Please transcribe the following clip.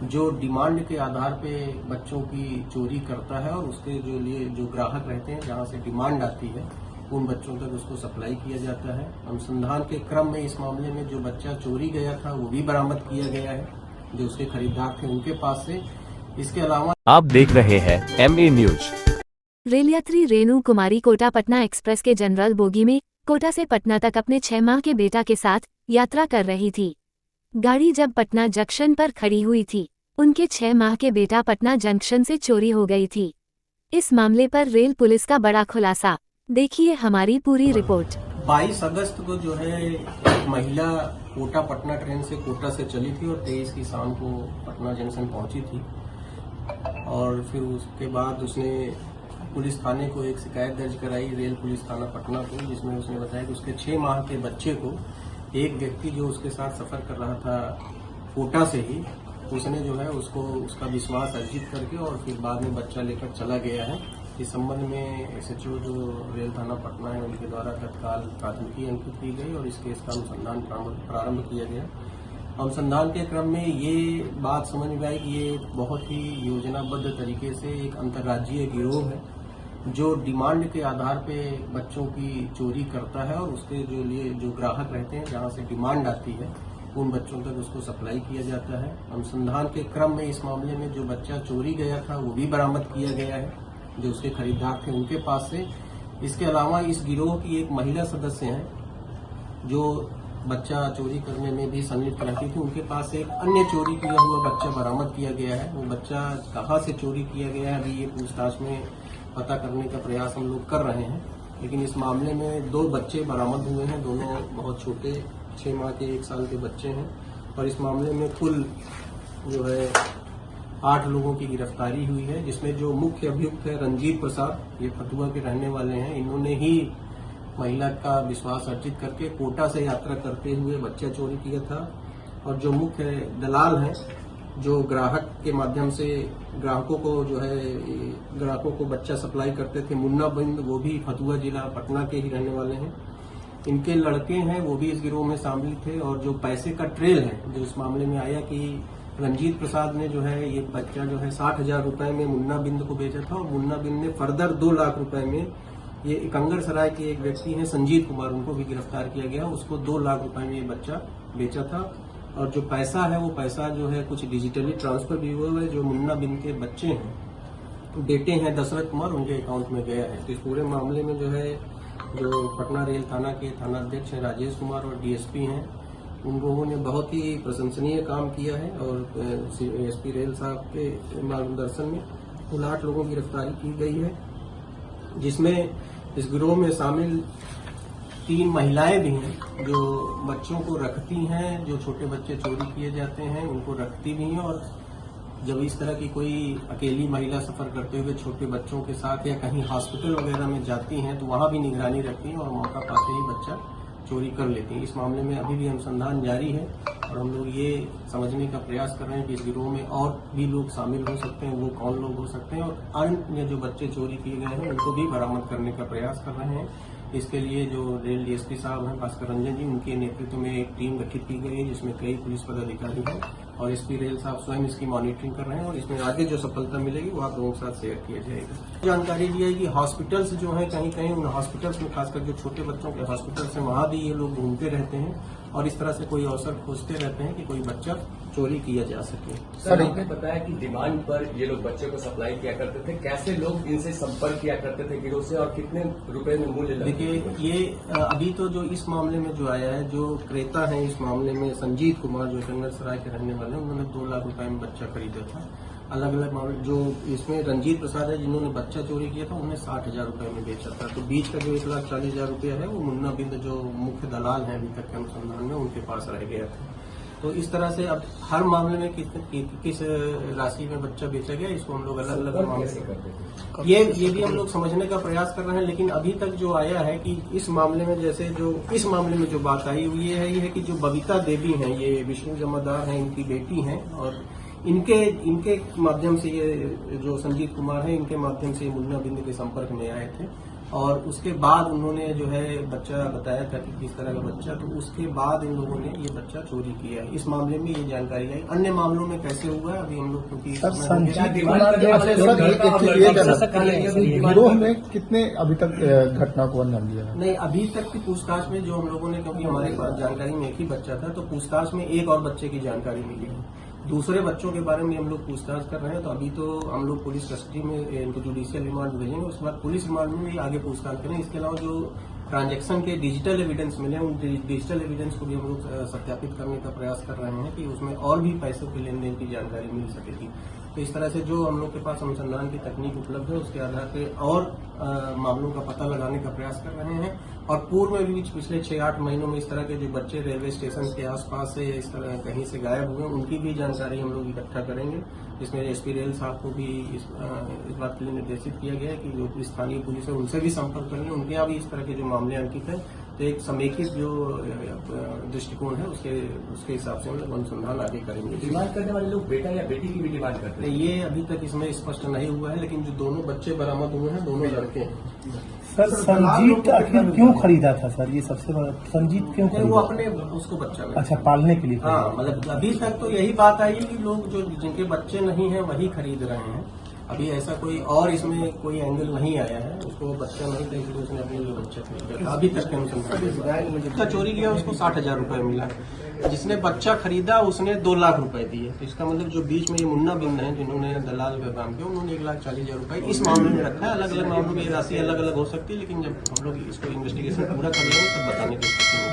जो डिमांड के आधार पे बच्चों की चोरी करता है और उसके जो ग्राहक रहते हैं जहां से डिमांड आती है उन बच्चों तक उसको सप्लाई किया जाता है। अनुसंधान के क्रम में इस मामले में जो बच्चा चोरी गया था वो भी बरामद किया गया है, जो उसके खरीदार थे उनके पास से। इसके अलावा आप देख रहे हैं MA न्यूज। रेल यात्री रेणु कुमारी कोटा पटना एक्सप्रेस के जनरल बोगी में कोटा से पटना तक अपने 6 माह के बेटा के साथ यात्रा कर रही थी। गाड़ी जब पटना जंक्शन पर खड़ी हुई थी, उनके 6 माह के बेटा पटना जंक्शन से चोरी हो गई थी। इस मामले पर रेल पुलिस का बड़ा खुलासा, देखिए हमारी पूरी रिपोर्ट। 22 अगस्त को जो है एक महिला कोटा पटना ट्रेन से कोटा से चली थी और 23 की शाम को पटना जंक्शन पहुंची थी और फिर उसके बाद उसने पुलिस थाने को एक शिकायत दर्ज कराई, रेल पुलिस थाना पटना को, जिसमें उसने बताया कि उसके 6 माह के बच्चे को एक व्यक्ति जो उसके साथ सफर कर रहा था कोटा से ही, उसने जो है उसको उसका विश्वास अर्जित करके और फिर बाद में बच्चा लेकर चला गया है। इस संबंध में SHO जो रेल थाना पटना है उनके द्वारा तत्काल प्राथमिकी अंकित की गई और इस केस का अनुसंधान प्रारंभ किया गया। अनुसंधान के क्रम में ये बात समझ में आई कि ये बहुत ही योजनाबद्ध तरीके से एक अंतर्राज्यीय गिरोह है जो डिमांड के आधार पे बच्चों की चोरी करता है और उसके जो ग्राहक रहते हैं जहां से डिमांड आती है उन बच्चों तक उसको सप्लाई किया जाता है। अनुसंधान के क्रम में इस मामले में जो बच्चा चोरी गया था वो भी बरामद किया गया है, जो उसके खरीदार थे उनके पास से। इसके अलावा इस गिरोह की एक महिला सदस्य है जो बच्चा चोरी करने में भी संलिप्त रहती थी, उनके पास एक अन्य चोरी किया हुआ बच्चा बरामद किया गया है। वो बच्चा कहाँ से चोरी किया गया है अभी ये पूछताछ में पता करने का प्रयास हम लोग कर रहे हैं, लेकिन इस मामले में 2 बच्चे बरामद हुए हैं, दोनों बहुत छोटे 6 माह के 1 साल के बच्चे हैं और इस मामले में कुल जो है 8 लोगों की गिरफ्तारी हुई है, जिसमें जो मुख्य अभियुक्त है रंजीत प्रसाद, ये फतुहा के रहने वाले हैं। इन्होंने ही महिला का विश्वास अर्जित करके कोटा से यात्रा करते हुए बच्चा चोरी किया था और जो मुख्य दलाल हैं जो ग्राहक के माध्यम से ग्राहकों को बच्चा सप्लाई करते थे, मुन्ना बिंद, वो भी फतुहा जिला पटना के ही रहने वाले हैं। इनके लड़के हैं वो भी इस गिरोह में शामिल थे और जो पैसे का ट्रेल है जो इस मामले में आया कि रंजीत प्रसाद ने जो है ये बच्चा जो है 60,000 रुपए में मुन्ना बिंद को बेचा था और मुन्ना बिंद ने फर्दर 2 लाख रुपए में ये कंगर सराय के एक व्यक्ति हैं संजीत कुमार, उनको भी गिरफ्तार किया गया, उसको 2 लाख रुपए में ये बच्चा बेचा था। और जो पैसा है वो पैसा जो है कुछ डिजिटली ट्रांसफर भी हुआ है, जो मुन्ना बिंद के बच्चे हैं, बेटे हैं दशरथ कुमार, उनके अकाउंट में गया है। तो इस पूरे मामले में जो है जो पटना रेल थाना के थानाध्यक्ष हैं राजेश कुमार और DSP हैं, उन लोगों ने बहुत ही प्रशंसनीय काम किया है और SP रेल साहब के मार्गदर्शन में कुल 8 लोगों की गिरफ्तारी की गई है, जिसमें इस गिरोह में शामिल 3 महिलाएं भी हैं जो बच्चों को रखती हैं, जो छोटे बच्चे चोरी किए जाते हैं उनको रखती भी हैं और जब इस तरह की कोई अकेली महिला सफर करते हुए छोटे बच्चों के साथ या कहीं हॉस्पिटल वगैरह में जाती हैं तो वहां भी निगरानी रखती हैं और मौका पाते ही बच्चा चोरी कर लेती हैं। इस मामले में अभी भी अनुसंधान जारी है और हम लोग ये समझने का प्रयास कर रहे हैं कि इस गिरोह में और भी लोग शामिल हो सकते हैं, वो कौन लोग हो सकते हैं और अन्य जो बच्चे चोरी किए गए हैं उनको भी बरामद करने का प्रयास कर रहे हैं। इसके लिए जो रेल DSP साहब हैं भास्कर रंजन जी, उनके नेतृत्व में एक टीम गठित की गई है जिसमें कई पुलिस पदाधिकारी हैं और SP रेल साहब स्वयं इसकी मॉनिटरिंग कर रहे हैं और इसमें आगे जो सफलता मिलेगी वो आप लोगों के साथ शेयर किया जाएगा। जानकारी दी है कि हॉस्पिटल्स जो है कहीं कहीं उन हॉस्पिटल्स में खासकर जो छोटे बच्चों के हॉस्पिटल्स हैं वहां भी ये लोग घूमते रहते हैं और इस तरह से कोई अवसर खोजते रहते हैं कि कोई बच्चा चोरी किया जा सके। सर आपने बताया कि डिमांड पर ये लोग बच्चे को सप्लाई किया करते थे, कैसे लोग इनसे संपर्क किया करते थे गिरोह से और कितने रुपए में मूल्य? देखिए ये अभी तो जो इस मामले में जो आया है, जो क्रेता है इस मामले में संजीत कुमार जो कंगर सराय के रहने वाले हैं, उन्होंने 2 लाख रुपए में बच्चा खरीदा था। अलग अलग मामले जो इसमें रंजीत प्रसाद है जिन्होंने बच्चा चोरी किया था उन्हें 60,000 रुपए में बेचा था। तो बीच का जो 1,40,000 रुपया है वो मुन्ना बिंद जो मुख्य दलाल है अभी तक के अनुसंधान में उनके पास रह गया था। तो इस तरह से अब हर मामले में किस राशि में बच्चा बेचा गया इसको हम लोग अलग अलग मामले ये भी हम लोग समझने का प्रयास कर रहे हैं, लेकिन अभी तक जो आया है कि इस मामले में जैसे जो इस मामले में जो बात आई हुई है कि जो बबीता देवी हैं, ये विष्णु जमादार हैं, इनकी बेटी हैं और इनके माध्यम से ये जो संजीत कुमार है इनके माध्यम से मुन्ना बिंद के संपर्क में आए थे और उसके बाद उन्होंने जो है बच्चा बताया था कि किस तरह का बच्चा, तो उसके बाद इन लोगों ने ये बच्चा चोरी किया है। इस मामले में ये जानकारी आई। अन्य मामलों में कैसे हुआ है अभी हम लोग क्योंकि गिरोह में कितने अभी तक घटना को अंजाम दिया है? नहीं, अभी तक की पूछताछ में जो हम लोगों ने, क्योंकि हमारे पास जानकारी में एक ही बच्चा था, तो पूछताछ में एक और बच्चे की जानकारी मिली है। दूसरे बच्चों के बारे में हम लोग पूछताछ कर रहे हैं। तो अभी तो हम लोग पुलिस कस्टडी में इनको जुडिशियल रिमांड भेजेंगे, उसके बाद पुलिस रिमांड में भी आगे पूछताछ करेंगे। इसके अलावा जो ट्रांजैक्शन के डिजिटल एविडेंस मिले, उन डिजिटल एविडेंस को भी हम लोग सत्यापित करने का प्रयास कर रहे हैं कि उसमें और भी पैसों के लेन देन की जानकारी मिल सकेगी। तो इस तरह से जो हम लोग के पास अनुसंधान की तकनीक उपलब्ध है, उसके आधार पर और मामलों का पता लगाने का प्रयास कर रहे हैं। और पूर्व में भी पिछले 6-8 महीनों में इस तरह के जो बच्चे रेलवे स्टेशन के आसपास से इस तरह कहीं से गायब हुए, उनकी भी जानकारी हम लोग इकट्ठा करेंगे। इसमें एसपी रेल साहब को भी इस बात के लिए निर्देशित किया गया है कि जो स्थानीय पुलिस है उनसे भी संपर्क करेंगे, उनके यहाँ भी इस तरह के जो मामले अंकित हैं, तो एक समेकित जो दृष्टिकोण है उसके हिसाब से हम लोग अनुसंधान आगे करेंगे। डिमांड करने वाले लोग बेटा या बेटी की भी डिमांड करते हैं? ये अभी तक इसमें स्पष्ट नहीं हुआ है, लेकिन जो दोनों बच्चे बरामद हुए हैं दोनों लड़के हैं। सर संजीत आखिर क्यों खरीदा था सर? ये सबसे बड़ा संजीत क्यों वो खरीदा? अपने उसको बच्चा में, अच्छा, पालने के लिए खरीदा। हाँ, मतलब अभी तक तो यही बात आई है कि लोग जो जिनके बच्चे नहीं हैं वही खरीद रहे हैं। अभी ऐसा कोई और इसमें कोई एंगल नहीं आया है। उसको बच्चा नहीं था इसलिए उसने अपने लिए बच्चा खरीदा था। अभी तक के अनुसंधान जिसका चोरी किया उसको 60,000 रुपये मिला। जिसने बच्चा खरीदा उसने 2 लाख रुपए दिए। तो इसका मतलब जो बीच में ये मुन्ना बिंद है जिन्होंने दलाल का काम किया, उन्होंने 1,40,000 रुपए इस मामले में रखा है। अलग अलग मामलों में ये राशि अलग अलग हो सकती है, लेकिन जब हम लोग इसको इन्वेस्टिगेशन पूरा कर लेंगे तब बताने की स्थिति में